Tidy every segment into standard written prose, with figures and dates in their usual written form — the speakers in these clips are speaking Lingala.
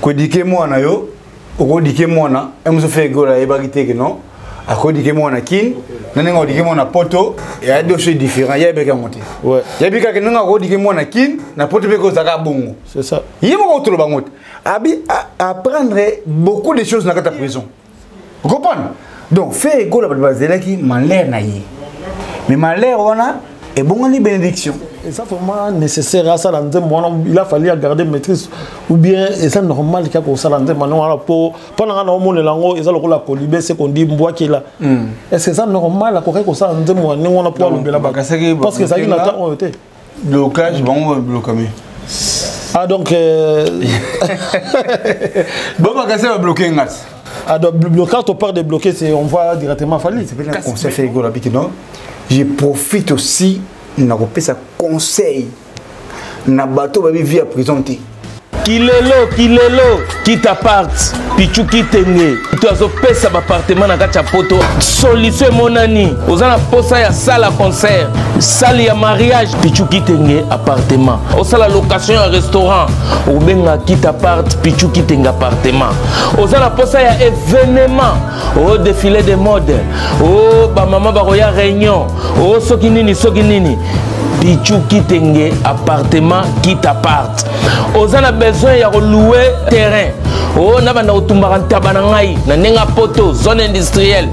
Kodike moi na yo, okodike moi na, emso fait gola e bagité que non. Akodike moi na kin, nanenga odike moi na poto, il y a deux choses différentes, il y a beka monter. Ouais. Il y a beka que nanenga akodike moi na kin, na poto beko zaka bongo. C'est ça. Yemo ko tolo bangote. Abi apprendre beaucoup de choses dans ta prison. Vous comprenez? Donc fait gola bazela ki malheur na yi. Mais malheur on a et bon on bénédiction. Et ça vraiment nécessaire à ça dans il a fallu garder maîtrise ou bien et ça normal qu'il y a ça dans maintenant pour pendant un moment lango ils ont la colibé c'est qu'on dit bois qui là. Est-ce que ça normal à correct ça dans moi nous on a pas le là parce que ça il a temps été blocage bon bloquer. Ah donc bon bah ça va bloquer ngat. Ah donc blocage on part de bloquer c'est on va directement fallir c'est bien conseil fait gola biki non. Je profite aussi na kopesa conseil na bato ba vie à présenter. Kilelo, qui t'apparte, pichu qui t'engue. Tu as pesa appartement na kacha poto. Solution monani. Ozana posa ya sala concert, salle ya mariage, pichu qui t'engue appartement. Osala location ya restaurant, obenga qui t'apparte, pichu qui t'engue appartement. Ozana posa ya événement, au défilé de mode, oh ba mama ba roya réunion, oh soki nini. Pichu qui t'engue appartement qui t'apparte. Ozana besoin ya louer terrain. Oh na bana otumbaka tabana ngai na nenga poto zone industrielle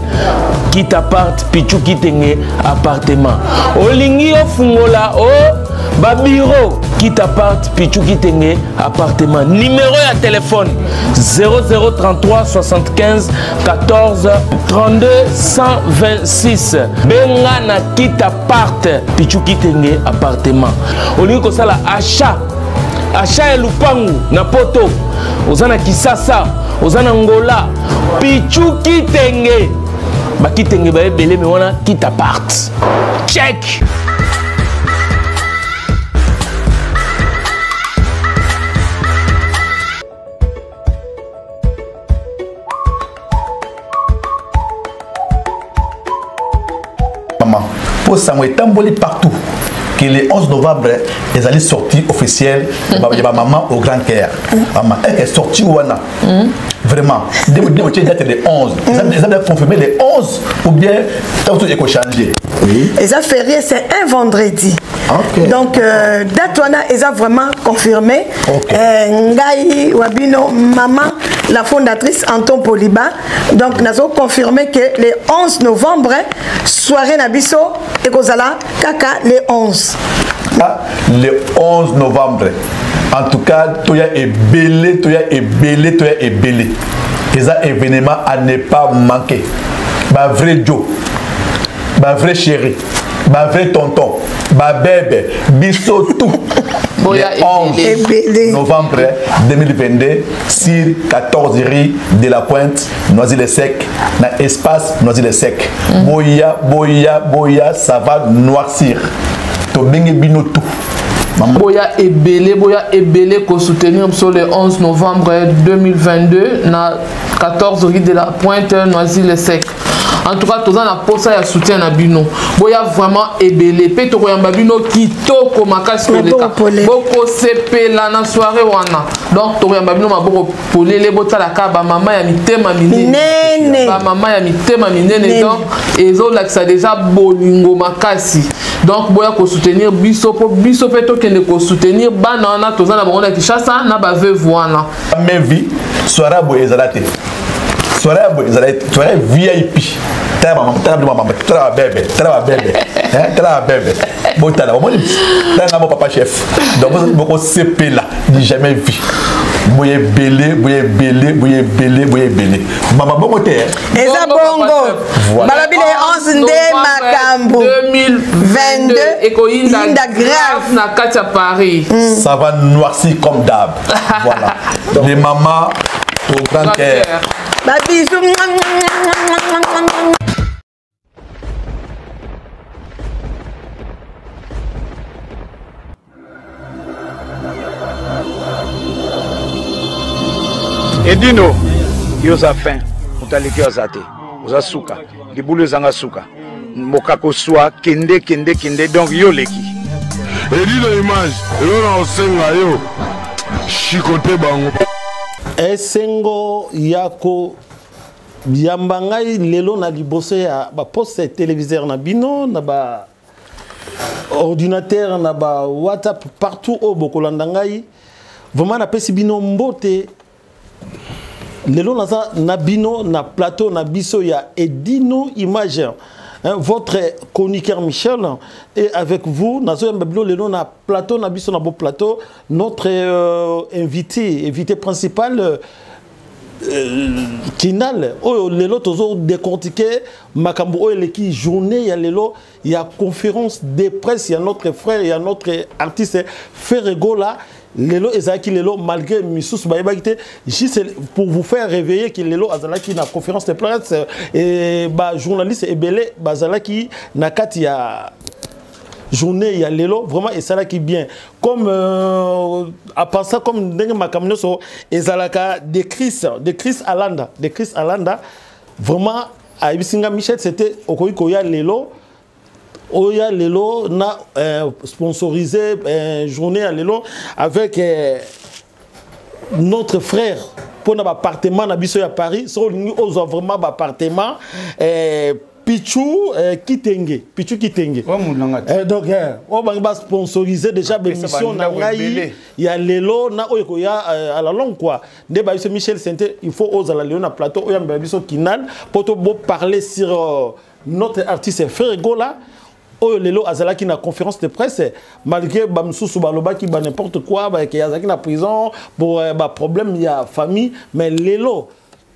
qui t'apparte pichu qui t'engue appartement. Olingi ofungola oh ba bureau qui t'apparte pichu qui t'engue appartement. Numéro ya téléphone 0033 75 14 32 126. Benga na qui t'apparte pichu qui t'engue appartement. Olingi ko sala achat achat lupangu na poto ozana kisasa ozana ngola pichu kitenge ba kitenge ba ebele me wana kita part check maman pour Samuel tamboli partout que le 11 novembre, les allées sorties officielles de ma maman au Grand Caire. Maman, elle est sortie où on a vraiment. Dès date de 11. Ils avaient confirmé les 11 ou bien tout est changé. Et ça férié, c'est un vendredi. Okay. Donc, date on a, ils ont vraiment confirmé. Ngai Wabino, maman, la fondatrice Anton Poliba. Donc, nous avons confirmé que le 11 novembre, soirée Nabiso et Kozala, Kaka, le 11. Le 11 novembre. En tout cas, tu as ébélé. Et ça, événement à ne pas manquer. Ma vrai Joe, ma vrai chéri, ma vrai tonton, ma bébé, biso tout. Le 11 novembre 2022, sur 14 rue de la Pointe, Noisy-le-Sec, dans l'espace Noisy-le-Sec. Boya, ça va noircir. Tobingi bino tout. Boya Ebele qu'on soutenir sur le 11 novembre 2022 na 14 rue de la Pointe, Noisy-le-Sec. En tout cas, tous en a posa ya soutien na bino. Boya vraiment Ebele. Peto koyamba bino kitoko makasi koleka. Boko sepe la na soirée wana. Donc to koyamba bino maboko polele botala ka ba mama ya mitema minene. Ba mama ya mitema minene donc ezo lakisa déjà bolingo makasi. Donc boya ko soutenir biso peto kende ko soutenir bana na tous en a bongo na Kinshasa na ba veuve wana. Même vie soirée boya ezalate. Soirée VIP. Maman, bébé. Botala, mon papa chef. Donc, beaucoup CP là, j'ai jamais vu. Boye belé. Maman, bon côté. Et ça bongo. Balabile 11 de Makambo 2022 et Koinda grave na Katia Paris. Ça va noircir comme d'hab. Voilà. Les mamans au Grand Caire. Bisous. Edino, yoza fin, utaliki ozate, oza suka, libulu zanga suka, mokako soa, kende, donc yo leki. Edino image, yo na osenga yo, chikote bango. esengo yako yambangai lelo na liboso ya ba poste téléviseur na bino na ba ordinateur na ba WhatsApp partout au bokolanda ngai vraiment na pesi bino mbote lelo na bino na plateau na biso ya Edino Image. Hein, votre chroniqueur Michel et avec vous, na plateau, na biso na beau plateau, notre invité principal Kinal. Oh lelo tozo décortiquer makambo o eleki journée ya lelo ya conférence de presse ya notre frère ya notre artiste Ferregola. Lelo ezaki lelo malgré Missous Baïbakite, juste pour vous faire réveiller que lelo azalaki na conférence de presse et ba journaliste ebele bazalaki na kati ya journée ya lelo vraiment ezalaki bien comme à part ça comme ndenge makamno so ezalaka de Chris Alanda vraiment à Ibisinga Michel c'était okoya lelo Oya Lelo na sponsorisé journée à Lelo avec notre frère pour notre appartement à Bisso à Paris. So nous avons vraiment appartement Pichou Kitenge. Donc on va sponsoriser déjà l'émission na ngai ya Lelo na oya à la longue quoi. Débat Michel Santé, il faut oser la Léon à plateau oya Bisso Kinal pour te parler sur notre artiste Ferregola. Oh lelo azalaki na conférence de presse malgré bamsusu baloba ki ba n'importe quoi ba ki azalaki na prison pour ba problème ya famille mais lelo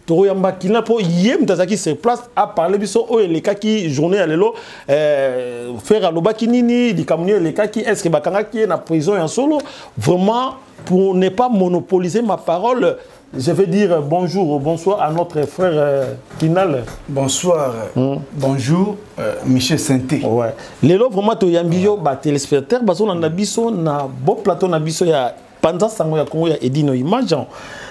to yamba kina po yem tazaki sur place à parler biso oh eleka ki journée ya lelo faire aloba ki nini di kamuni eleka ki est-ce que bakanga ki na prison en solo vraiment pour ne pas monopoliser ma parole. Je vais dire bonjour ou bonsoir à notre frère Kinal. Bonsoir, bonjour, Michel Santé. Ouais. Lelo vraiment to yambio ba téléspectateur baso na biso na beau plateau na biso ya pendant sango ya Congo ya Edino Image.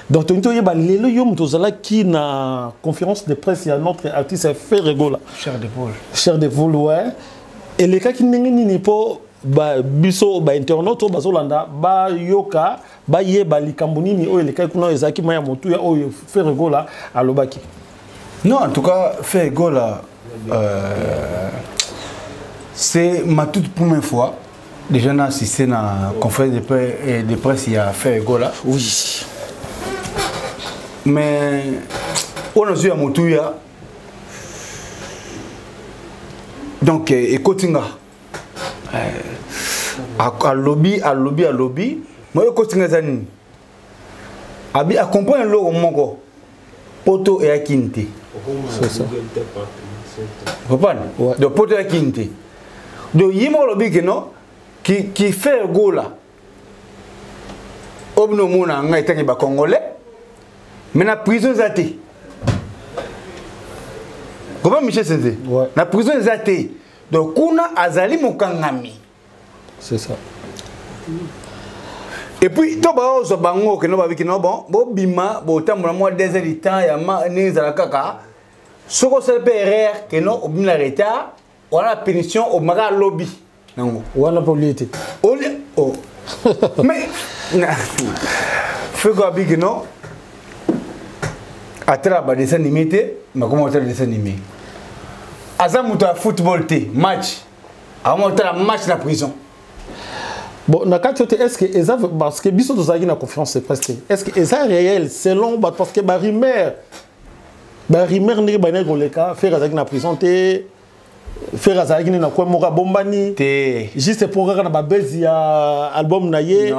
Donc to yeba lelo yom to zala ki na conférence de presse ya notre artiste Ferregola. Cher de Paul, ouais. Et les cas qui n'engeni po ba biso ba internaute baso landa ba yoka ba yeba likamboni ni o les cas kuna ezaki maya motu ya o Ferregola alobaki. Non, en tout cas, Ferregola, c'est ma toute première fois. Déjà, j'ai assisté à la conférence de presse à Ferregola. Oui. Mais, on a vu à Moutouya. Donc, écoutez-moi. À lobby. Moi, écoutez-moi. Abi, à comprendre le mongo. Poto et Akinte. C'est ça. Vous comprenez? De Poto et Akinte. Donc, il y a un lobby qui fait un goal là. Obno Mouna, on a été congolais. Mais la prison est athée. Vous comprenez, Michel Sensé? Ouais. La prison est athée. Donc, on a Azali Mokangami. C'est ça. Et puis, tu vas bango que nous avons dit bon, bima, bon, tant moi des éditants, ya ma neza kaka. Ce qu'on s'appelle RR que nous avons la retard, on a la pénition au mara lobby. Non. On a politique. Oh. Mais, fais quoi que non? À travers des dessins animés, mais comment on des dessins animés? Azamuta football té match. À moi la match la prison. Bon, est-ce que parce que biso tozaki na confiance c'est presque. Est-ce que ça réel selon parce que ba rumeur ni ba nego leka faire azaki na prison té faire azaki na kwa moka bombani té juste pour regarder na ba bezi ya album na ye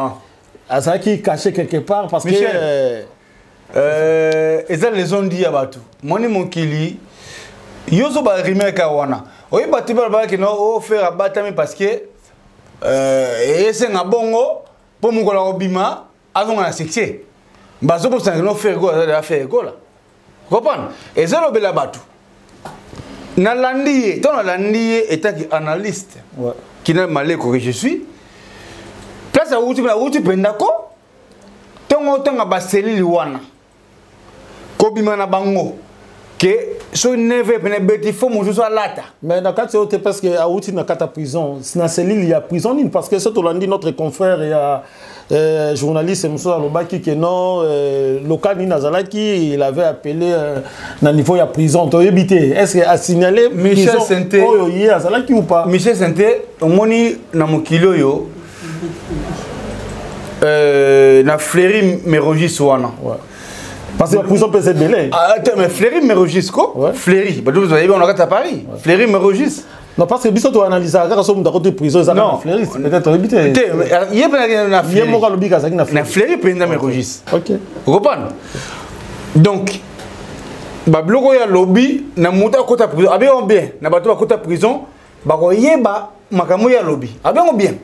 azaki caché quelque part parce Michel, que eza les on dit abatu moni mokili yozo ba rumeur ka wana oyi batu ba ki no o faire abatami parce que et c'est un bongo pour mon collègue Obima avant un succès. Baso pour ça que nous faire go à faire go là. Comprendre? Et ça le bel abatou. Na landier, ton landier est un analyste. Ouais. Qui n'a malé que je suis. Place à où tu pendako. Ton ba cellule wana. Kobima na bango. Que so neve pene beti fo mo so lata mais na kati ote parce que a outi na kata prison na cellule il y a prison parce que ça to landi notre confrère journaliste Moussa Alobaki que non local ni Nazalaki il avait appelé na niveau ya prison to éviter est-ce que a signalé Michel Senté oh yé Nazalaki ou pas Michel Senté omoni na mokilo yo na Fleury Mérogis wana parce que la prison peut être belé attends mais Fleury Mérogis quoi Fleury bah vous avez on a à Paris Fleury Mérogis non parce que biso to analyser aka so munda côté prison ça na Fleury peut-être éviter il y a pas na Fleury mo ka lobika ça na Fleury peut na Mérogis OK vous comprenez donc ba bloko ya lobby na muta kota prison abi on bien na bato ba kota prison ba ko yeba makamu ya lobby abi on bien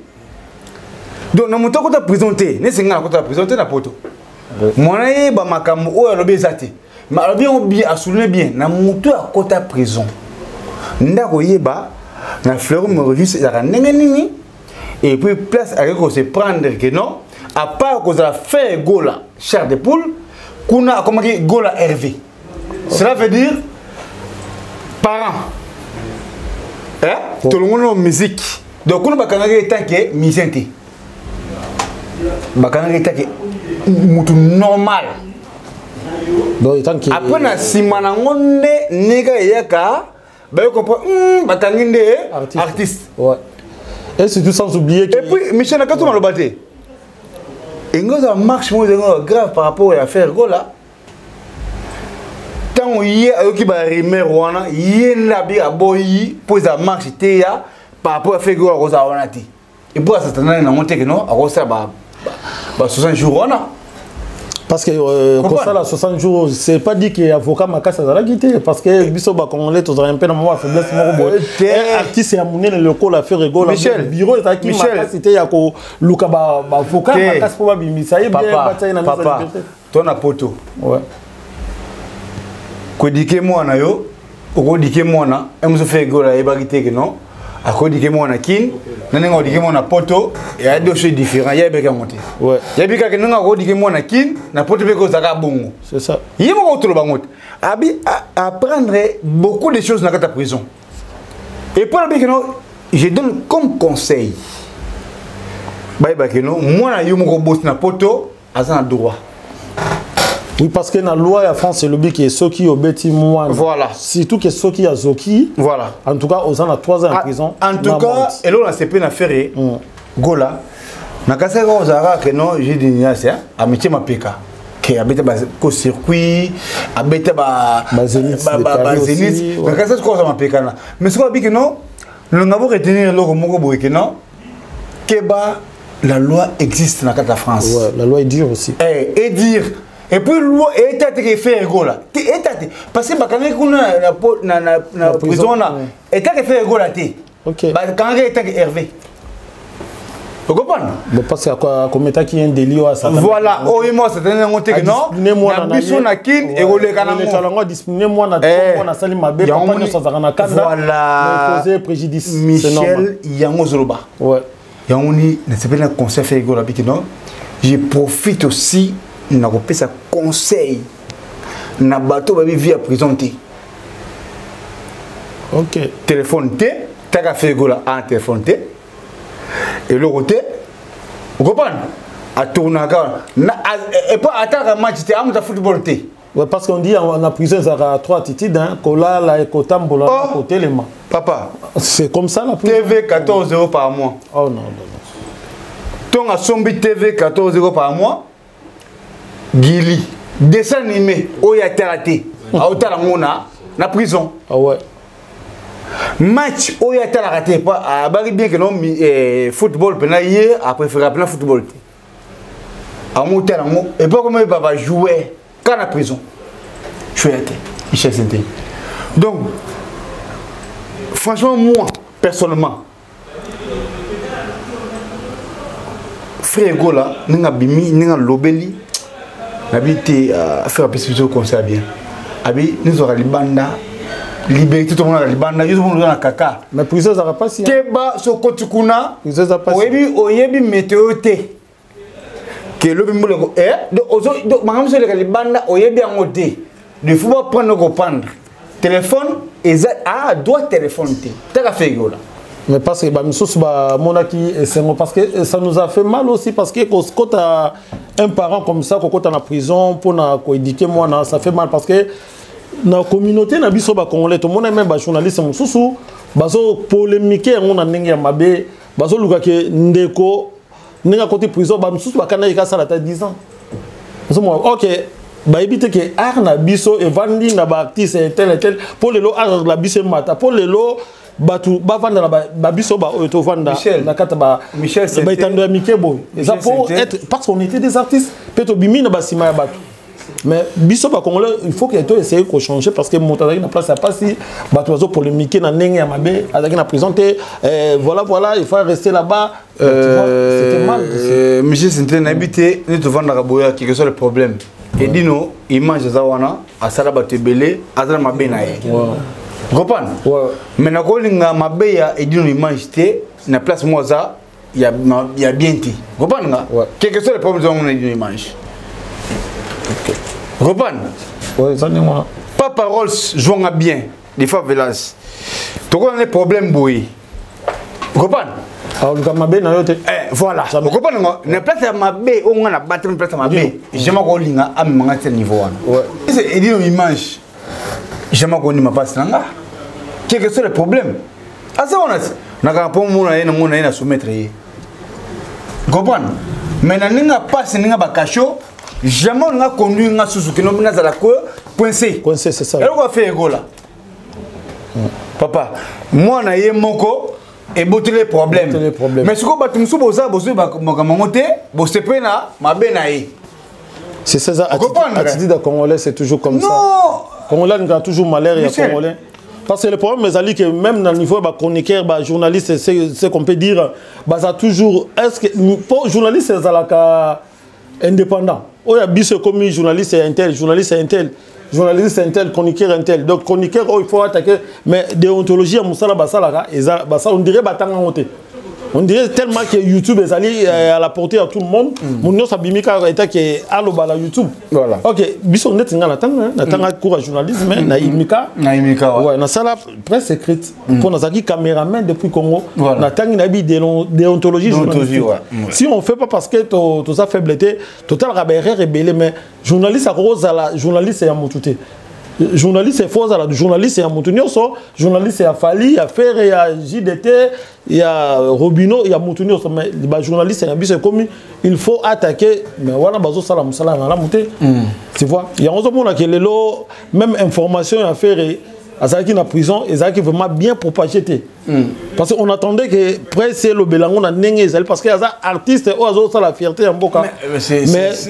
donc na muta kota prison te ne singa kota prison te na poto mona yeba makamu o ya lobby zate ma abi on bien a souligner bien na muta kota prison ndako yeba na Fleury Mérogis ya nini et puis place à se prendre que non à part que ça fait gola chair de poule kuna comment dire gola Hervé cela veut dire parents tout le monde en musique donc on va quand même tant que musicien bakana tant que mutu normal donc tant que après na simana ngonde nega yaka ba comprendre bakanginde artiste ouais et surtout sans oublier que et puis Michel Nakato dans le baté et nous ça marche moins grave par rapport à l'affaire gola tant y a qui va rimer wana yena bi aboyi pour ça marche ya par rapport à faire gola rosa wanati et pour ça tana na monter que non a rosa ba 60 jours wana parce que comme ça là 60 jours c'est pas dit que avocat makasa za la quitter parce que biso ba congolais to un peu na moi faiblesse moko boy artiste ya munene le col a fait rigoler bureau ça qui makasa c'était ya ko luka ba avocat makasa pour ba bimisa ye bien bataille na papa ton a poto ouais ko dike mwana yo ko dike mwana emso fait rigoler e ba quitter que non a ko dike mwana kin nanenga dike mwana poto il y a deux choses différentes il y a beka monter ouais il y a beka que nanenga ko dike mwana kin na poto beko zaka bongo c'est ça yimo ko tolo bangote abi apprendre beaucoup de choses dans la prison et pour le non je donne comme conseil bye bye que non moi na yimo ko boss na poto azana droit. Oui, parce que dans la loi en France, c'est le but qui est Soki au Betty Mouane. Voilà. Surtout que Soki a Zoki. Voilà. En tout cas, aux ans à 3 ans en prison. En tout cas, et là, on a CP na ferré. Gola. Na kasa ko zara que non, j'ai dit niasia, a métier ma peka. Que abeta ba ko circuit, abeta ba Zenith. Na kasa ko za ma peka na. Mais ce qu'on a dit que non, nous n'avons retenir le moko boy que non. Que ba la loi existe dans la France. Ouais, la loi est dure aussi. Et dire et puis loi état qui fait gola état parce que bakanga kuna na prison na état qui fait gola té OK bakanga état Hervé vous comprenez parce que quoi comme état qui est un délit ça voilà oh moi c'est un monté que non na biso na kin et goleka na mo discipliner moi na moi na sali mabe papa no ça na kanda voilà causer préjudice Michel yango zoloba ouais yangoni ne c'est pas un conseil fait gola biki non je profite aussi na kopesa conseil na bato ba vivre à prison té OK téléphone té taka fait gola en téléphone té et le côté vous comprenez a tournaka na et pas attaque match té amuta football té ouais parce qu'on dit en prison ça a 3 attitudes hein kola la kotambola côté les mains papa c'est comme ça la prison TV 14 € par mois oh non ton a sombi TV 14 € par mois Gili, dessin animé, oya teraté, a otala ngona na prison. Ah ouais. Match oya tala raté pas a bari bien que non football penaillé a préféré appeler football. A motala ngo et pas comment il va jouer quand la prison. Chouette, Michel Senté. Donc franchement moi personnellement frère Gola ninga bimi ninga lobeli habité à faire un peu comme ça bien. Abi nous aura libanda liberté tout le monde a libanda ils vont dans caca. Mais prison ça va pas si. Keba so kotukuna. Prison ça pas. Oyebi météo té. Que le bimbo de ozo magam so le libanda oyebi angoté. De faut pas prendre go prendre. Téléphone et doit téléphone té. Ta ka fait là. Mais parce que parce que ça nous a fait mal aussi parce que quand tu as un parent comme ça, quand tu es en prison pour éduquer moi, ça fait mal parce que dans la communauté na biso ba congolais tout le monde même ba journaliste mususu bazo polémiquer on a ndenge ya mabe bazo luka ke ndeko ninga côté prison ba mususu ba kana ika sala ta 10 ans OK ba éviter que art na biso et vandi na ba artiste tel pour lelo art la biso mata pour lelo batu ba vanda na ba biso ba to vanda na kata ba Michel c'est ba itando mikebo et ça pour être parce qu'on était des artistes peut-être bimi na ba sima ya batu. Mais biso ba congolais il faut que tu essayer de changer parce que montrer na place pas si ba tozo polémiquer na ndenge ya mabe azaki na présenter voilà il faut rester là-bas c'était mal monsieur c'était n'habité ni te vendre la boya qui que soit le problème et dino image za wana asala ba tebele azala mabe na ye comprendre mais na ko linga mabe ya et dino image té na place moi ça il y a bien ti comprendre quel que soit le problème on a une image. Reprendre. Oui, ça n'est moi. Pas parole jouant à bien. Des fois, Velas. Tu as des problèmes, boy. Reprendre. Alors, le Gamabé n'a pas été. Voilà. Vous comprenez? Ne place à ma baie, on a battu une place à ma baie. J'aime qu'on l'inga à mon niveau. C'est une image. J'aime qu'on n'y m'a pas là. Quel que soit le problème. À ça, on a pas mon à soumettre. Vous comprenez? Mais on n'a pas ce n'est pas cacho. Jamais on a conduit un Suzuki, on a la cour, coincé. Coincé, c'est ça. Et on va faire ego là. Papa, moi, on a eu mon co et botter les problèmes. Mais ce qu'on va tout ça, c'est ça, attitude de Congolais, c'est toujours comme ça. Congolais, on a toujours malheur et Congolais. Parce que le problème, c'est que même dans le niveau de chroniqueur, journaliste, c'est qu'on peut dire, ça toujours. Est-ce que pour journaliste, c'est indépendant? Oh, il y a bis comme journaliste et un tel, chroniqueur un tel. Donc, chroniqueur, il faut attaquer. Mais déontologie, on dirait batanga monté. On dirait tellement que YouTube est allé à la portée à tout le monde. Mon nom s'abimika est que allo bala YouTube. Voilà. OK, biso net nga natanga cours à journalisme na imika. Na imika ouais, na sala presse écrite pour nazaki caméraman depuis Congo. Na tangi na bi déontologie journalistique. Si on fait pas parce que tout ça faiblesse, total rabéré rebelle mais journaliste à rose à la journaliste et à motuté. Journaliste c'est faux, journaliste c'est à Montunioso, journaliste c'est à Fali, il y a Fer, il y a JDT, il y a Robino, il y a Montunioso, mais les journalistes c'est comme il faut attaquer, mais voilà, bazo salam salam la monter. Tu vois, il y a un monde qui est là, même information à faire. Azaki na prison, Azaki vraiment bien propagé. Parce qu'on attendait que presse le Belangon a nengé parce que les artistes ont la fierté en boca. Mais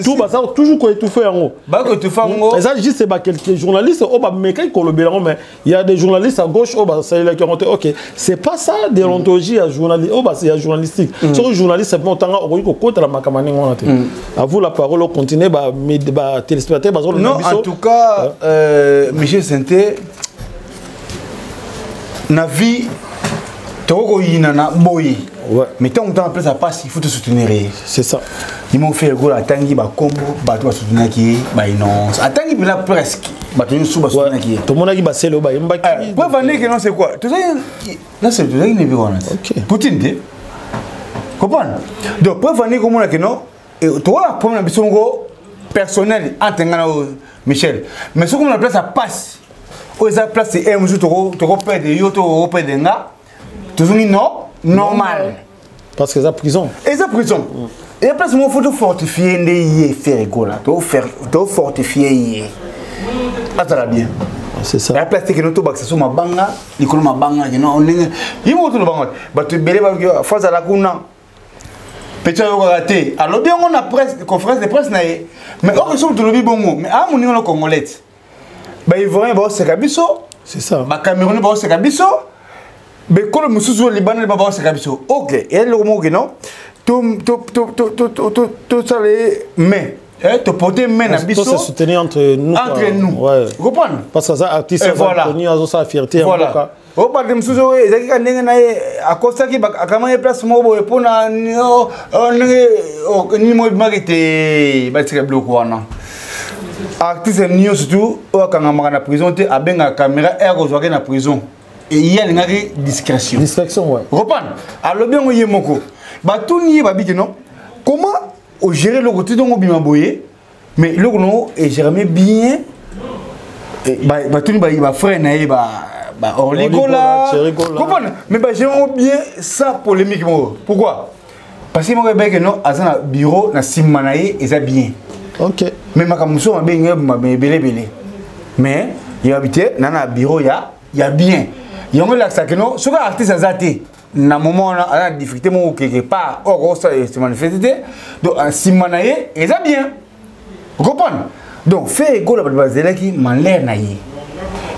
tout ça toujours quoi tout fait en haut. Bah que tu fais en haut. Ça juste c'est quelques journalistes au bas mais quand le Belangon mais il y a des journalistes à gauche au bas c'est là qui ont dit OK, c'est pas ça déontologie à journalistique au bas c'est journalistique. Sur les journalistes c'est bon tant au ko contre la makamani on a. À vous la parole continuer bah téléspectateurs non en tout cas Michel Santé na vie toko yinana boy mais tant que place à passe il faut te soutenir c'est ça ils m'ont fait go la tangi ba combo ba to soutenir qui ba inonce atangi bila presque ba to souba soutenir qui tout monde qui ba selo ba mbaki pour vendre que non c'est quoi tout ça là c'est tout ça qui n'est pas OK Poutine de comprendre donc pour vendre comme on a que non et toi problème bisongo personnel entre Michel mais ce qu'on a place à passe aux place c'est un jour tu repères de yo tu repères de nga toujours non normal parce que ça prison et ça prison et la place moi faut fortifier les faire gola tu fortifier ça va bien c'est ça la place que nous tout baxe sur ma banga l'école ma banga non on est il monte le banga bah tu belé ba face à la kuna petit on raté alors bien on a presse conférence de presse naé mais on reçoit tout le bongo mais à mon niveau le congolais bah ils vont voir ce kabiso c'est ça bah Cameroun va ce kabiso mais quand le musuzu libanais va voir ce kabiso OK et le mot que non tout ça les mais te porter main na biso se soutenir entre nous ouais comprendre parce que ça artiste voilà connu à sa fierté voilà au pas de musuzu ezaki ka ndenge na a costa ki akama place mo boye pona ni mo marité ba tsika bloko wana artiste niyo surtout au kanga na prison te abenga caméra air ozwaka na prison il y a une discrétion. Discrétion, ouais. Reprendre. Alors bien, on y est moko. Bah tout n'y est pas non. Comment on gère le côté dont on bien boyer, mais le non est géré bien. Bah tout n'y va frère naïe bah orligola. Comprendre. Mais bah gérons bien ça polémique moi. Pourquoi? Parce que moi que non, à un bureau na simanaïe et ça bien. Ok. Mais ma camuso m'a bien belé. Mais il y a habité dans un bureau il y a bien. Il y a un là que non, sur artiste azaté. Na moment on a difficulté mon quelque part or ça c'est manifesté. Donc en simanaïe et ça bien. Vous comprenez? Donc fait égo la bazela qui m'enlève naïe.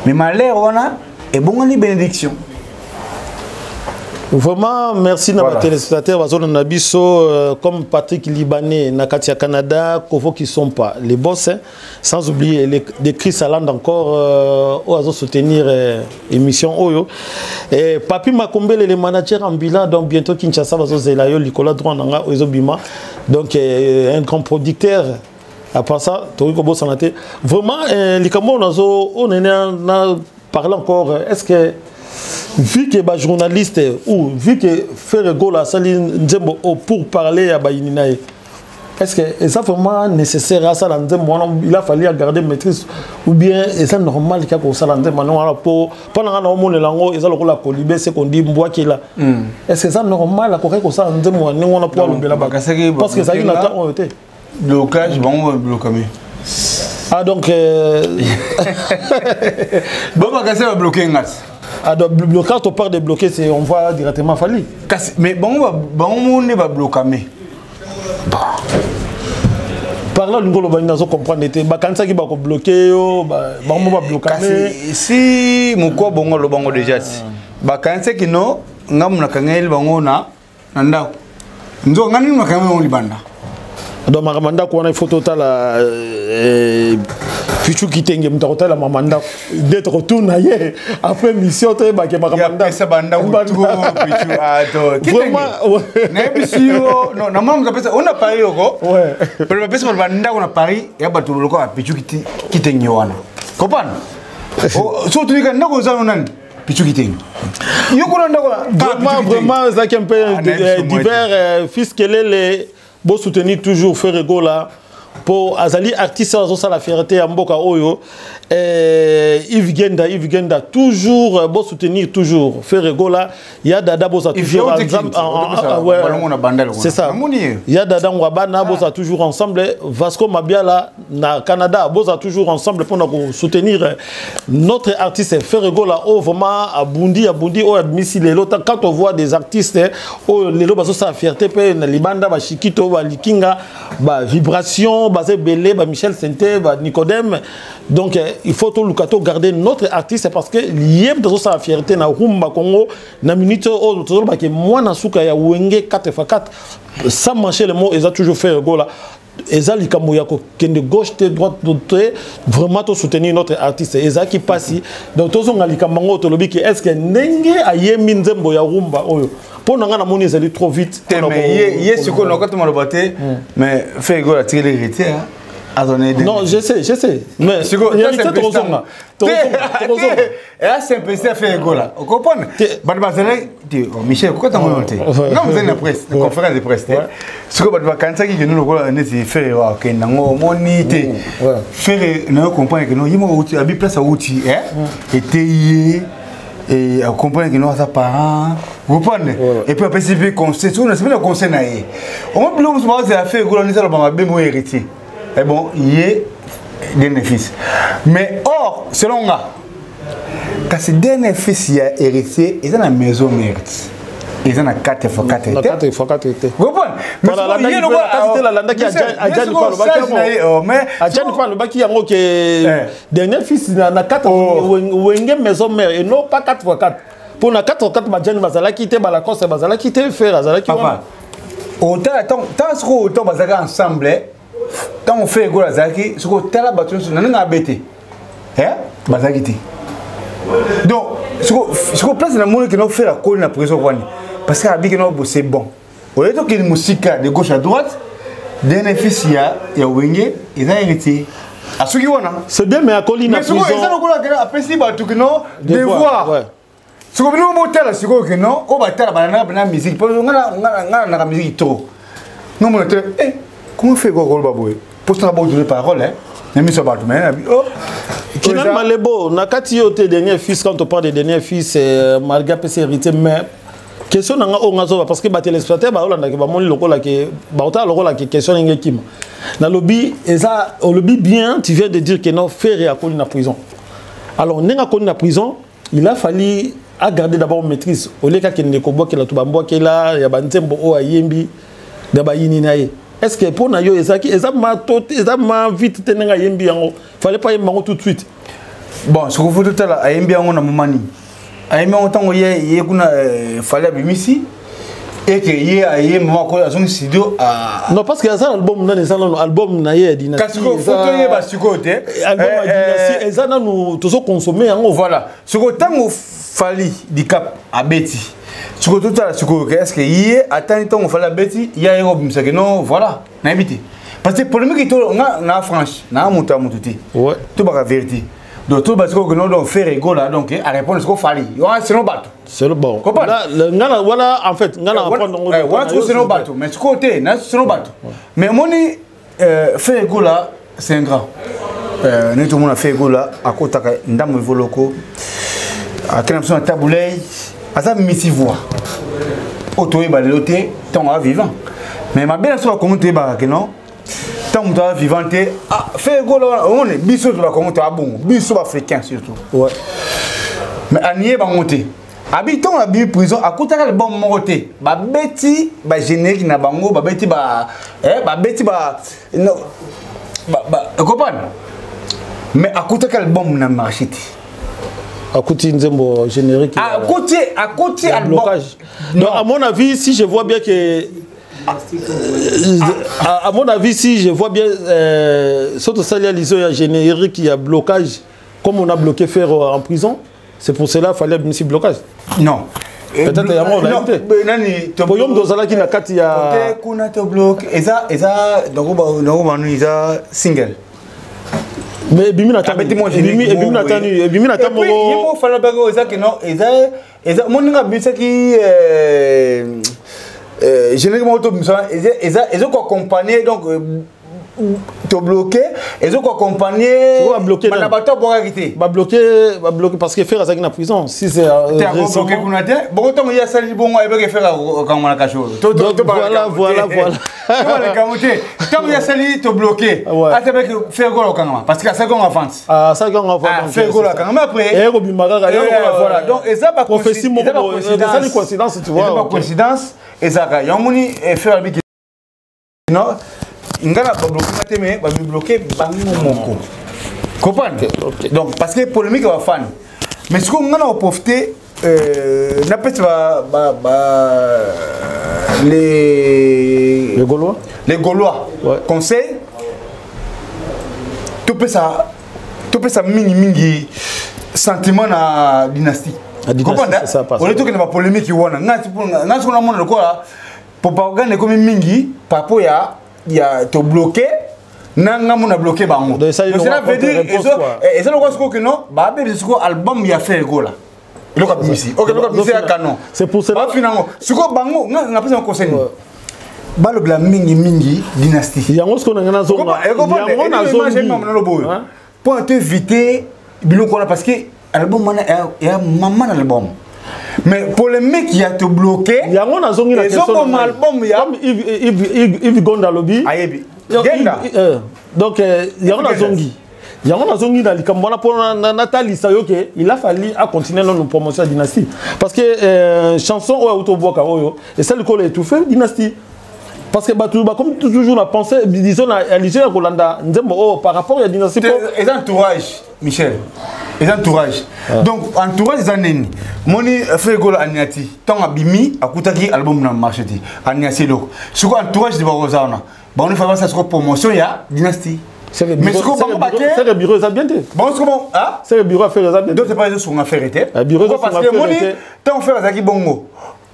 Mais m'enlève on a et bon on bénédiction. Vraiment, merci à nos téléspectateurs. Comme Patrick Libanais, Nakatia Canada, Kovo qui ne sont pas les boss, hein, sans oublier les Chris Saland encore, à soutenir l'émission Oyo. Et Papi Makombe, les managers en bilan, donc bientôt Kinshasa va se faire Nicolas Droit Ozo Bima, donc un grand producteur. À part ça, Toriko Sanate. Vraiment, les Camerounais, on a parlé encore. Est-ce que vu que les journalistes ou vu que Ferrego la saline pour parler à Bayininae, est-ce que c'est vraiment nécessaire à ça? Il a fallu garder maîtrise ou bien c'est normal qu'il y a ça pour pendant que nous avons les langues la colibé c'est qu'on dit bois qui là. Est-ce que c'est normal que ça on a pouvoir le parce que ça il a été blocage bon bloquer. Ah donc bon bah ça va bloquer ngat. Ah donc blocage on part de bloquer c'est on va directement fallu. Mais bon on ne va bloquer mais par là nous allons comprendre était bah quand ça qui va bloquer bah on va bloquer si mon quoi bon le bango déjà bah quand c'est que non ngam na kangel bango na nda ndo ngani na kangel on libanda. Donc Maramanda ko na photo tala Pichu Kitenge mtakota la Mamanda d'être retourne ailleurs après mission te ba ke Maramanda ça banda Pichu ato vraiment na bisio non na mamu pesa on a Paris oko ouais pero pesa banda on a Paris ya batu loko Pichu Kitenge wana comprendre so tu dis que ndako za nani Pichu Kitenge yoko ndako vraiment ça qui un peu divers fils quel est les bon soutenir toujours Ferrego là pour Azali artiste à la fierté à Mboka Oyo Yves Genda toujours bon soutenir toujours Ferrego là il y a Dada Bosa toujours ensemble c'est ça il y a Dada Ngwabana Bosa toujours ensemble Vasco Mabiala na Canada Bosa toujours ensemble pour nous soutenir notre artiste Ferrego là oh vraiment à Bundi oh admisi les lots quand on voit des artistes oh les lots baso sa fierté pe na libanda ba Chikito ba Likinga ba vibration basé Belé ba Michel Senté ba Nicodème donc il faut tout le garder notre artiste parce que lié de sa fierté na rumba Congo na minute au tout ba que moi na suka ya wenge 4x4 sans mancher le mot ils ont toujours fait go là Eza likamuya ko kende gauche te droite te vraiment to soutenir notre artiste Eza qui passe donc to zonga likamango to lobi ki est-ce que ndenge ayemi nzembo ya rumba oyo pour nga na moni ezali trop vite mais yes ko na ko malobaté mais fait go la tirer héritier hein. Non, je sais. Mais c'est quoi? Il c'est trop zonga. Et là, c'est un peu ça fait égo là. Vous comprenez? Michel, pourquoi t'as monté? Non, vous êtes la presse, la conférence de presse. C'est quoi? Quand ça qui nous le fait, ok, non, monité. Faire, nous comprenons que nous, il m'a outil, habite place à outil, et TIE. Et on comprend que nous avons parents, vous comprenez? Et puis après, c'est le conseil, c'est le conseil. On va plus se faire égo, on est là, on héritier. Et bon, il y a des bénéfices. Mais or, selon moi, quand ces bénéfices y a hérité, ils ont la maison mérite. Ils ont la 4x4 été. Vous comprenez? Mais il y a le bac qui a un dernier fils na 4 wenge maison mère et non pas 4x4. Pour na 4x4 Badjan Bazala qui était la course Bazala qui était faire Bazala qui papa. Autant autant Bazala ensemble. Quand on fait Gola Zaki, ce que tu as la bâton, tu n'as pas bêté. Bazakiti. Donc, ce qu'on place dans le monde qui nous fait la colle dans la prison, parce que c'est bon. Au lieu de musique de gauche à droite, des bénéfices, il y a Wenge, ils ont hérité. C'est bien, mais à Colline, mais après, si tu as devoir. Ce que nous avons là, c'est que non, on va faire la musique. Parce qu'on a la musique trop. Nous avons dit, comment faire quoi, Baboué? Pour ça, on a des paroles, hein. Mais ça va tout bien. Finalement, les beaux, on a quatre tes derniers fils, quand on parle des derniers fils, malgré PC hérité, mais question n'a pas parce que les téléspectateurs, question dans le lobby, et ça, au lobby bien, tu viens de dire que non, faire et à cause de la prison. Alors, on est à cause de la prison, il a fallu garder d'abord une maîtrise. Au lieu qu'il y ait la tubambo qui est là, il y a un tempo au ayembi, d'abord ininaye. Est-ce que pour Nayo, il vite tenir ayembi, il fallait pas y aller tout de suite. Bon, ce que vous dites là, ayembi on a momani. Ayembi on tant il fallait abimisi. Et que hier moi quand on studio non parce que ça album dans les album na hier dynastie parce que photo hier ba sur côté album dynastie ça nous tous consommer en voilà ce que tant au fali di cap à Betty ce que tout à ce que est-ce que hier attends tant on fallait Betty hier on que non voilà na habité parce que polémique to na franche na muta mututi ouais tout ba vérité donc tout parce que nous on fait rigolo là donc à répondre ce qu'il fallait c'est non bateau c'est le bon là voilà en fait ngana répondre voilà c'est non bateau mais ce côté c'est non bateau mais moni fait rigolo là c'est un grand nous tout le monde a fait rigolo là à côté ndam voloko à quelle option taboulay à ça miti voix auto et baloté tant à vivant mais ma belle sur comment tu ba que non tant que vivant fait rigolo on est biso de la comment tu as bon biso africain surtout ouais mais anié va monter habitant à bi prison à côté de bon monter ba beti ba générique na bango ba beti ba beti ba non ba comprendre mais à côté de bon na marché à côté nzembo générique à côté blocage donc à mon avis si je vois bien que à mon avis, si je vois bien, surtout ça, il y a les génériques, il y a blocage, comme on a bloqué faire en prison, c'est pour cela qu'il fallait un petit blocage. Non. Peut-être qu'il y a un invité. Pour yom dozala qui n'a qu'à y a. Ok, qu'on a te bloqué. Et ça, donc on a single. Mais Bimina Tani. Bimina Tani. Bimina Tani. Il faut faire le bagage ça que non. Et ça, mon gars, c'est qui. Généralement, ils ont accompagné donc te bloquer, ils ont accompagné. Bloquer. On n'a pas tort pour arrêter. Bloquer parce que faire ça dans la prison. Si c'est. T'es bloqué pour nous. Bon, tant qu'il y a ça, bon, il va faire quand on a caché. Voilà. Tant qu'il y a ça, te bloquer. Ah, c'est vrai que faire quoi au Kangama. Parce qu'il y a ça qu'on avance. Ah, ça qu'on avance. Faire quoi au Kangama après. Et voilà. Donc, et ça, pas coïncidence. C'est ça les coïncidences, tu vois. C'est pas coïncidence. Et ça, il y a un moni et faire avec. Non. Ngana ba bloquer mais ba bloquer bango moko. Comprendre? Donc parce que polémique va fan. Mais ce qu'on a profité n'a pas les Gaulois. Les Gaulois. Ouais. Conseil tout peut ça mingi sentiment na dynastie. Comprendre? On est tout que na polémique wana. Ngati on a mon le quoi pour pas gagner comme mingi papo ya te bloqué nanga mon a bloqué bango donc ça veut dire et ça le quoi que non ba be ce album ya fait gola il a ici OK le ici à canon c'est pour cela finalement ce ko bango na pas un conseil ba le bla mingi dynastie yango ce qu'on a na zonga yango na zonga pour te éviter biloko là parce que album mana ya maman album. Mais pour les mecs qui a te bloqué, il y a mon azongi la question comme album ya comme Yves Gonda lobby ayebi donc il y a mon azongi dans likambo pour Nathalie Sayoke il a fallu à continuer notre promotion de dynastie parce que chanson ou autoboka oyo et celle qu'on a étouffé dynastie parce que comme toujours la pensée disons à l'Igéria Golanda par rapport à la dynastie et entourage Michel et entourage donc entourage des années moni fait gol aniati tant abimi akutaki album na marché ti aniati donc ce ko entourage de Barozana bon on fait ça sur promotion ya dynastie mais ce ko c'est le bureau ça bien té bon ce comment ah c'est le bureau faire ça bien donc c'est pas sur affaire été bureau parce que moni tant faire ça qui bongo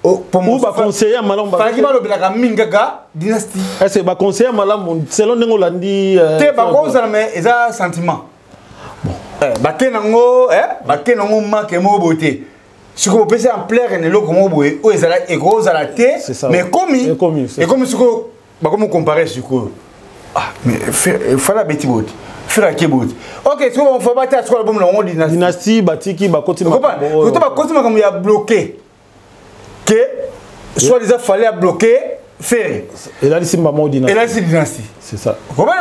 pour moi conseiller malam ba ki ba lo bilaka mingaga dynastie est-ce ba conseiller malam selon nengo landi te ba ko ça mais ça sentiment bon bakenango bakenango make mo beauté ce que vous pensez en plaire et le comment vous êtes et gros à la tête mais comme ce que comment comparer ce que ah mais il faut la bêtise faire à Kébot. Ok, si on fait battre à ce qu'on a dit dynastie Batiki Bakoti comme il a bloqué que soit déjà fallait bloquer faire et là c'est maman dynastie et là c'est dynastie c'est ça comment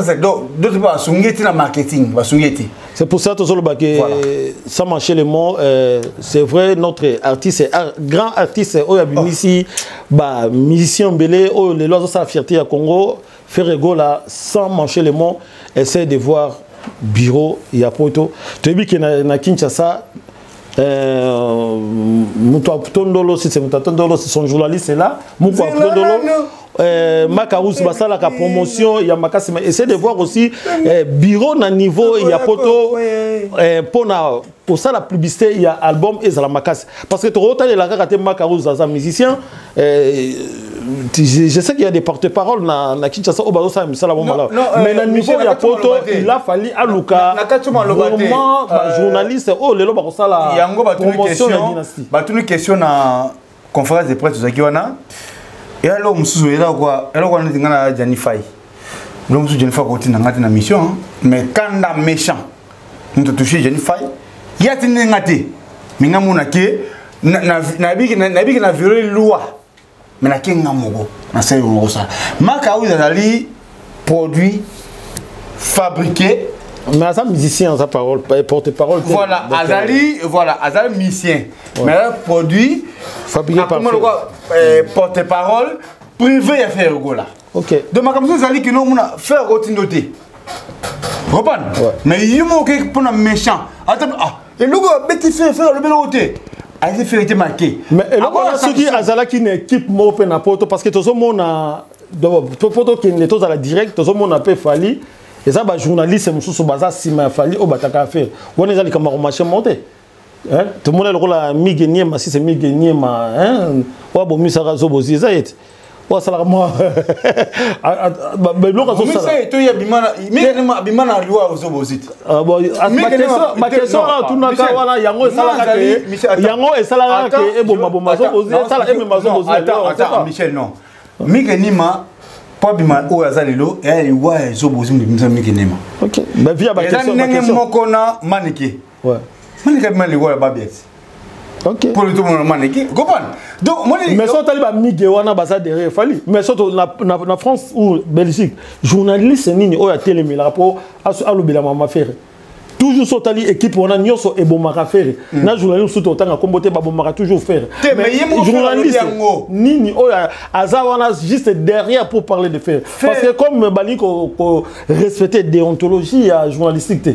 ça donc d'autres pas sungeti na marketing va sungeti c'est pour ça toujours que ça marcher les mots c'est vrai notre artiste grand artiste Oyabimisi bah musicien belé oh les lois ça fierté à Congo faire rigoler sans mancher les mots essayer de voir bureau il y a poto tu dis que na Kinshasa Moutouatondolo, si c'est Moutouatondolo, c'est son journaliste là. Moutouatondolo, Makarous, Basala, la promotion, il y a Makassi. Essayez de voir aussi bureau na niveau, il y a poto, pour ça la publicité, il y a album et la Makassi. Parce que tu as la raté Makarous, un musicien. Je sais qu'il y a des porte-paroles na Kinshasa au Bazo ça mais dans le niveau il y a poto il a fallu à Luka vraiment journaliste oh les loba ça la promotion de dynastie ba toute question na conférence de presse za kiwana et alors musuzu ela quoi ndingana Janify donc musuzu Janify côté na ngati na mission mais quand la méchant nous toucher Janify y a tini ngati minga mona ke na biki na violer loi mais na kinga mogo na sai ngo ça Maka uzali produit fabriqué mais ça musicien sa parole porte-parole voilà azali musicien mais là produit fabriqué par porte-parole privé à faire gola OK donc ma comme ça azali que nous mona faire rotindoté reprendre mais il mo que pour un méchant attends et le gars petit faire le beloté a été fait marqué mais le ce qui azala qui une équipe mo pe na poto parce que tout le monde a poto qui est tous à la direct tout le monde a peu fali et ça ba journaliste mususu baza sima fali o bataka faire on ezali comme marché monter hein tout le monde le la migenier ma si c'est migenier ma hein wa bo misara zo bozi zaet wa sala moi mais lo razo ça mais to ya bimana liwa zo bozit bon ma question tunaka wala yango esala ke eboma zo bozi sala eme zo bozi attends Michel non migenima pas bima o azalelo et wa zo bozi migenima OK mais via ma question mokona maniki ouais maniki bima liwa ba biet OK pour tout le monde maniki comprendre donc moi mais so taliba mige wana baza derrière fali mais surtout na France ou Belgique journaliste nini o ya télé mi rapport alobela mama faire toujours so tali équipe wana nyoso e bomaka faire na journaliste surtout tanga kombote ba bomaka toujours faire mais journaliste nini o ya aza wana juste derrière pour parler de faire parce que comme bali ko respecter déontologie à journalistique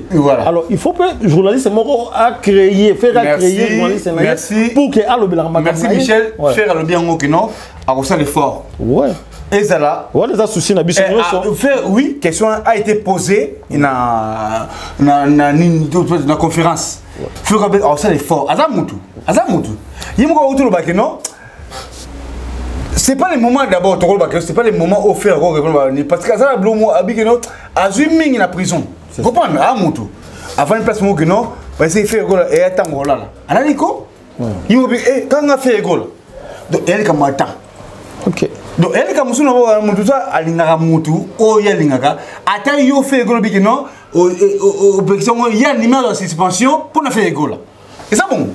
alors il faut que journaliste moko a créer journaliste pour que alobela mama merci Michel faire le bien ngo kino a ça l'effort ouais et ça là ouais les soucis na biso oui question a été posée na conférence faut que ça l'effort azamutu yimko autour le non c'est pas le moment d'abord c'est pas le moment offert parce que ça blomo abikeno azumi na prison comprendre amutu avant une place mo que non va essayer faire gola et attendre là analiko yimko quand on fait gola donc elle comme attend OK donc elle comme sous na mutu ça alingaka mutu o yalingaka ata yo fait gola bikeno opération ya numéro de suspension pour na faire gola et ça bon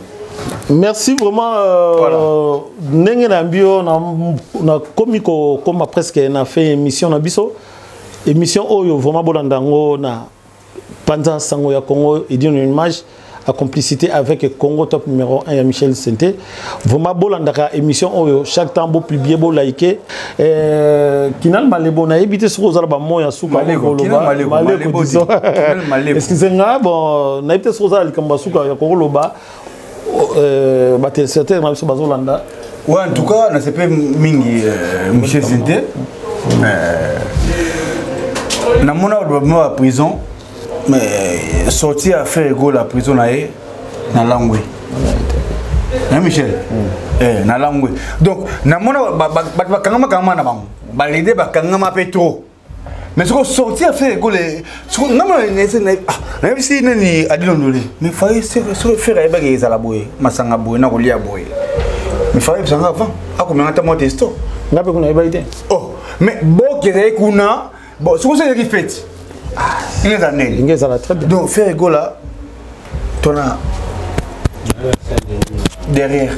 merci vraiment ndenge na bio na komiko comme presque na fait émission na biso émission oyo vraiment bolandango na panza sango ya Congo et d'une image à complicité avec Congo Top numéro 1 ya Michel Senté vraiment bolandaka émission oyo chaque temps bo publier bo liker kinal malebo na éviter ce que ba moya suka malebo excusez-moi bon na éviter ce que likamba suka ya Koloba certains ma biso bazolanda ouais en tout cas na sepe mingi Michel Senté na mona ba prison mais sorti à faire go la prison na langwe na Michel na langwe donc na mona ba kangama na bango ba lede ba kangama petro Mais ce qu'on sortit à faire école, ce qu'on a même si nani a dit non mais fallait se faire avec les alaboué, masanga boué, na kolia boué. Mais fallait que ça avant, à combien de temps moi testo. N'a pas qu'on a évalué. Oh, mais bon que c'est qu'on a, bon, ce qu'on s'est dit fait. Il est années. Il est à la très bien. Donc faire école là, tu as derrière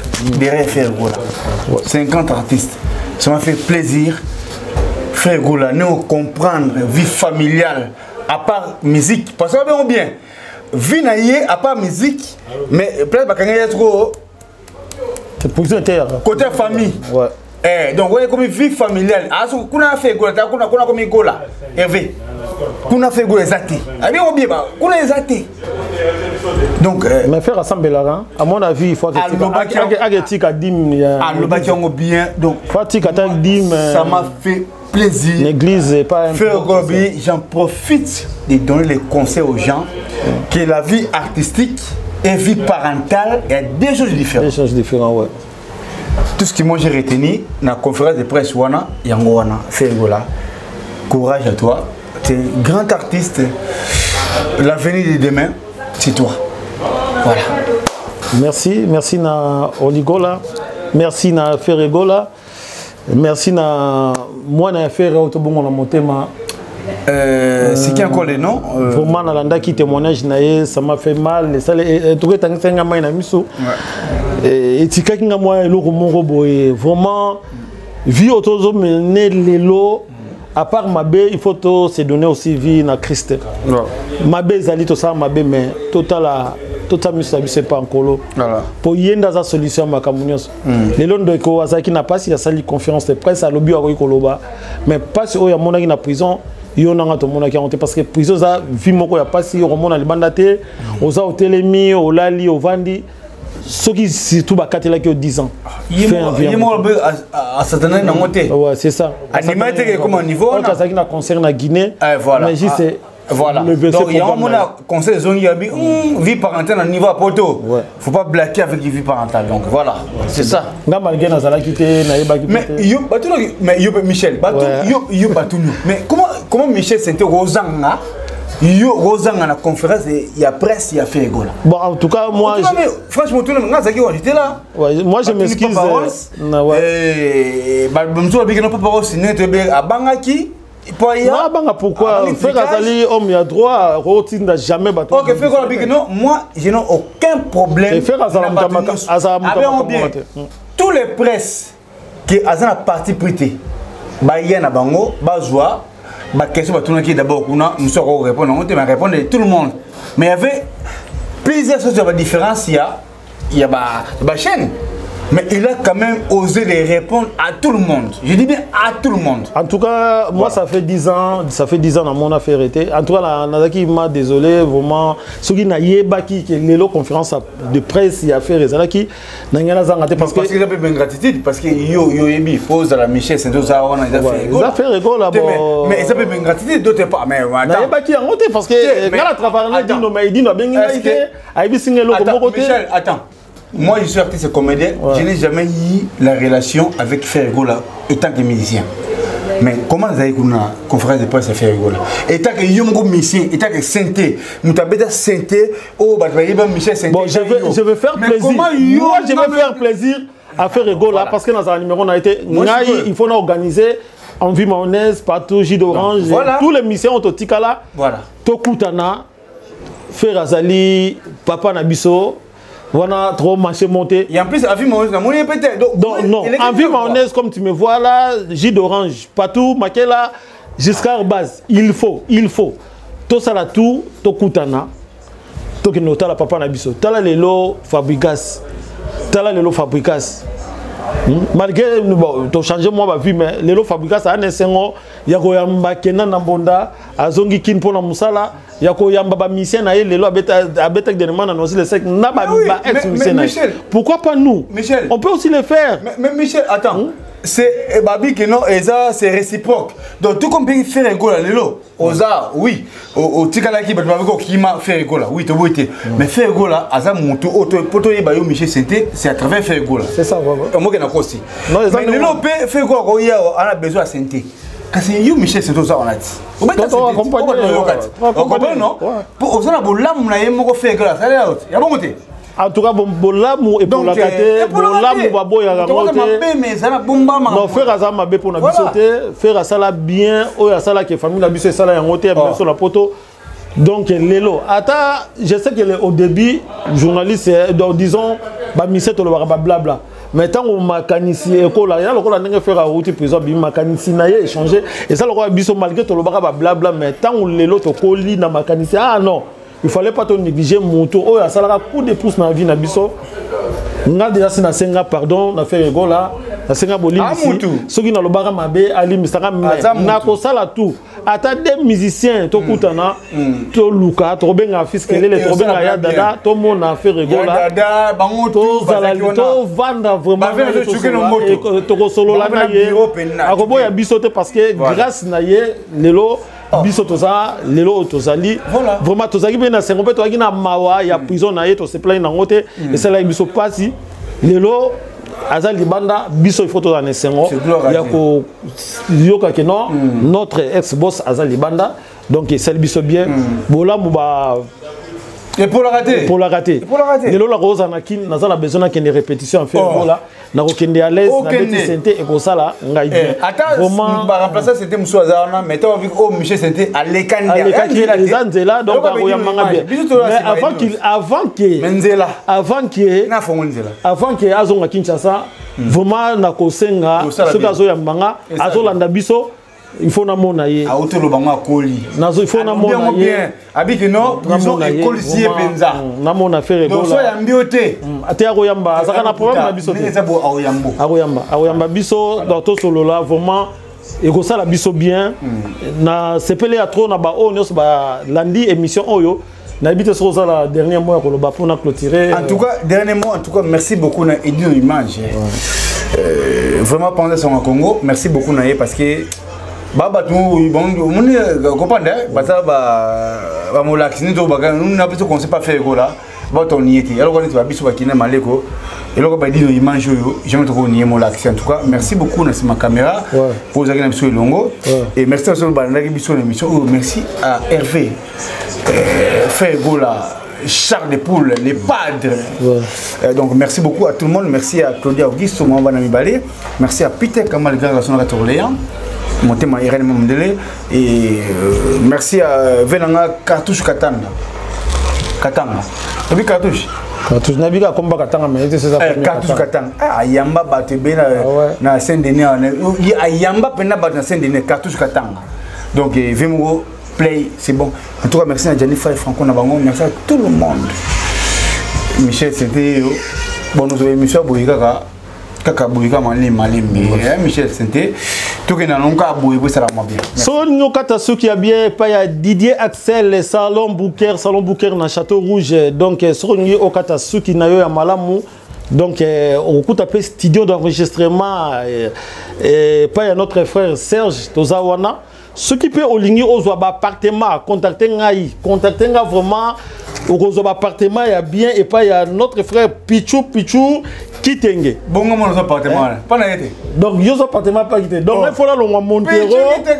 faire école là, 50 artistes. Ça m'a fait plaisir. Frère Goula, nous comprendre vie familiale à part musique parce que on bien vie naïe à part musique mais peut-être pas quand il y a trop côté famille ouais donc ouais comme vie familiale aso kuna fait Goula kuna comme Goula Hervé kuna fait Goula exact abi on bien ba kuna exact donc mais faire ensemble là à mon avis il faut que tu as 10 le bâti on bien donc faut que tu as 10 ça m'a fait plaisir. L'église n'est pas un peu. J'en profite de donner les conseils aux gens que la vie artistique et vie parentale, il y a des choses différentes. Des choses différentes, ouais. Tout ce que moi j'ai retenu dans la conférence de presse, Yangowana, Fergola, courage à toi. Tu es un grand artiste. L'avenir de demain, c'est toi. Voilà. Merci na Oligola. Merci na Fergola. Merci na moi na affaire autobongo na motema c'est qui encore les noms vraiment na landa qui témoignage na ça m'a fait mal ça tout est en senga mai na miso et tikaki nga moi eloko moko boye vraiment vie autozo mener lelo à part mabe il faut se donner aussi vie na Christ mabe zali to ça mabe mais total misabi c'est pas encore voilà pour yenda za solution makamunios les londo ko azaki na passe ya sali conférence de presse à lobby ko koloba mais passe o ya monaki na prison yo nanga to monaki honte parce que prison za vie moko ya passe yo mona libanda te oza hotelemi olali ovandi soki surtout ba katela ki 10 ans yemo à satané na moté ouais c'est ça animateur comme niveau on azaki na concert na Guinée voilà mais juste voilà. Donc il y a un conseil zone vie parentale à niveau à poto. Faut pas blaquer avec vie parentale. Donc voilà, c'est ça. Nga malgré nazala quitté na yeba quitté. Mais yo Michel, yo Batounou. Mais comment Michel c'était Rosanga yo Rosanga na conférence il y a presse il y a fait égola. Bon en tout cas moi franchement tout le monde j'étais là. Moi je m'excuse. Bah bonjour bien non pas parole sinon tu es à Bangaki. Pourquoi Frère Azali, homme, il y a droit, Roti n'a jamais battu. Ok, Frère non, moi, je n'ai aucun problème. Frère Azali, tous les presses qui ont la partie prêtée, il y a bango, bazoua, question qui d'abord, nous serons répondre, on va répondre tout le monde. Mais il y avait plusieurs choses de différence, il y a ma chaîne. Mais il a quand même osé les répondre à tout le monde. Je dis bien à tout le monde. En tout cas, moi, ça fait 10 ans dans mon affaire été. En tout cas, Nadaki m'a désolé, vraiment. Ce qui n'a pas qui les conférences de presse, il a fait Rezalaki. Parce que il a fait une gratitude. Parce que yo pose à la Michel, c'est deux ans, il a fait rigolo. Il a fait rigolo là-bas. Mais il a fait une gratitude, d'autres pas. Mais attends. Qui a monté parce que quand la travaille, il dit Michel, attends. Moi, je suis artiste et comédien. Je n'ai jamais eu la relation avec Fergola étant que musicien. Mais comment vous avez une conférence de presse à Fergola? Étant que Yongo musicien, étant que synthé, nous t'avons dit synthé, oh, bah, Michel synthé. Bon, je vais faire plaisir. Moi, je vais faire plaisir à Fergola parce que dans un numéro, on a été. Il faut organiser en vie mayonnaise, partout, jus d'orange. Tous les musiciens ont au Tikala. Voilà. Tokutana, Frère Azali, Papa Nabiso. Voilà, trop marché monté. Et en plus, en vie mayonnaise, peut-être. Donc, non, en vie mayonnaise, comme tu me vois là, jus d'orange, partout, Makela, jusqu'à base. Il faut. Tout ça là, tout kutana. Tout qui nota la papa nabiso. Tala lelo fabricas. Malgré, bon, tu changes moi ma vie, mais lelo fabricas, ça a un sengo. Yako yamba kena nambonda, azongi kin pona musala. Yako yamba ba mission na lelo abetek de demande annoncer le sec na ba ex mission. Pourquoi pas nous? Michel, on peut aussi le faire. Mais Michel, attends. C'est Babi que non, et ça c'est réciproque. Donc tout comme peut faire école lelo. Oza, oui. Au tikala qui m'a fait école, oui, tu vois. Mais faire école, aza monto, poto yebayo Michel c'est à travers faire école. C'est ça, moi qui n'a pas aussi. Mais lelo peut faire école, on a besoin de santé. kasi yo Michel c'est tout ça on a dit on va accompagner non pour aux na bolam na ye moko fait grâce allez out ya bon côté en tout cas bolam et pour la kate bolam ba boya ga ngote mais ça na bomba ma non faire ça mabe pour na bisote faire ça là bien o ya ça là que famille na biso ça là ya ngote ya sur la poto. Donc Lelo, je sais que au début, journaliste, disons, Michel to le blabla. Mais tant qu'on mécanicien école, il y a le qu'on a fait la route prison, mécanicien n'a échangé et ça le roi biso malgré to le blabla. Mais tant qu'on Lelo to colis na mécanicien, ah non, il fallait pas te négliger moto. Oh, ça la coup de pouce na vie na biso. On a déjà na senga pardon, na fait rigole là, na senga bolimi ici. Ceux qui na le bara mabe ali misaka na ko sala tout. Ata des musiciens to kutana to luka to benga fiskele le to benga ya dada to mona fait rigola dada bango to to vanda vraiment to ko solo la na ye akobo ya bisote parce que grâce na ye lelo biso toza lelo tozali vraiment tozali bien na sengo pe to na mawa ya prison na ye to se plaindre na ngote et ça la biso pasi lelo Azal Libanda, biso il faut tout en sengo. Yako yoka que non, notre ex-boss Azal Libanda, donc c'est le biso bien. Bola mouba. Et pour la rater. Pour la rater. Et là la rose anakin, n'a besoin qu'il y ait des répétitions en fait. Voilà, n'a aucun à l'aise, n'a pas santé et pour ça là, ngai bien. Attends, vraiment. Par remplacer c'était Moussa Azarna, mais toi avec oh Michel c'était à l'écran. À l'écran les Anzela donc à Oyamanga bien. Mais avant qu'il azonga Kinshasa, vraiment na kosenga, ce kazo Yamanga, azolanda biso. Il faut namonaye. A hauteur le bango akoli. Nazo il faut namonaye. Bien. Habite non, ils ont école si penza. Namona faire donc so ya mbiote. Ate akoyamba, ça kana problème na biso. Mais ça bo akoyambo. Akoyamba biso dans to solo là vraiment et ko ça la biso bien. Na sepele ya trop na ba o nyos ba landi émission oyo. Na habite sur ça la dernière mois ko lo ba pour na clôturer. En tout cas, dernier mot en tout cas merci beaucoup na Edino Image. Vraiment pendant son Congo, merci beaucoup na parce que baba tu bon comprendre parce que ba mo laxini to ba nous n'a pas qu'on sait pas faire là ba ton niété alors qu'on est ba biso ba kina maleko et là ba Edino Image yo jamais trop nié mo laxini en tout cas merci beaucoup na ma caméra pour vous na biso longo et merci aussi ba na biso l'émission merci à Hervé Fergola Charles de Poule, les padres. Donc merci beaucoup à tout le monde. Merci à Claudia Auguste, merci à Peter Kamal Garçon à Orléans, Montema Irène Mamdele, et merci à Venanga Cartouche Katanga. Katanga. Tu as vu Cartouche? Cartouche Nabiga combat Katanga, mais c'est ça. Cartouche Katanga. Ah, Yamba Batebe na Saint-Denis. Yamba Pena Bat na Saint-Denis, Cartouche Katanga. Donc, Vemo. Play, c'est bon. En tout cas, merci à Jennifer et Franco Nabango. Merci à tout le monde. Michel, c'était bon. Nous avons émission Bouyaka, Kaka Bouyaka, Michel, c'était tout qui n'a pas Bouyaka, ça va bien. Son Nyokata, ceux qui a bien, pas Didier Axel, Salon Bouquer dans Château Rouge. Donc, son Nyokata, ceux qui n'a eu à Malamou. Donc, on coûte un peu studio d'enregistrement. Pas notre frère Serge Tozawana. Ce qui peut au ligner aux appartements, contacter vraiment aux appartements, il y a bien et pas il y a notre frère Pichou Kitenge. Bon, mon appartement, pas n'aide. Donc, ils appartements pas quitté. Donc, il faut là le Montero.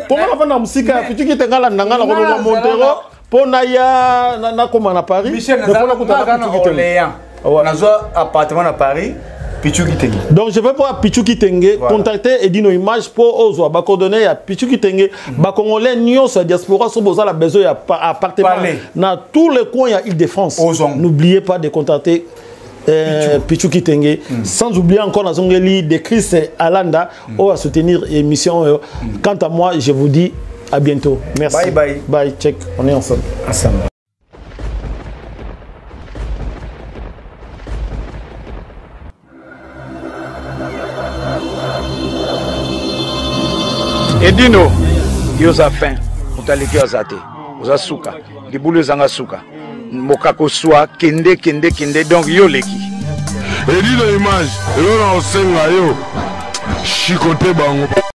Pour moi, la musique, Pichou Kitenge la nanga la Montero. Pour Naya, na comme à Paris. Michel, na Orléans. On a un appartement à Paris. Pichou Kitenge. Donc je vais voir Pichou Kitenge, contacter Edino Image pour ozo ba coordonner à Pichou Kitenge, ba congolais nyos diaspora so boza la besoin ya appartement dans tous les coins il y a Île-de-France. N'oubliez pas de contacter Pichou Kitenge. Sans oublier encore la zongeli de Chris Alanda on va soutenir l'émission. Quant à moi, je vous dis à bientôt. Merci. Bye bye. Bye, check. On est ensemble. Edino, yoza fin, utaliki azate, oza suka, libulu zanga suka, mokako soa, kende, donc yo leki. Edino Image, yo na osenga yo, chikote bango.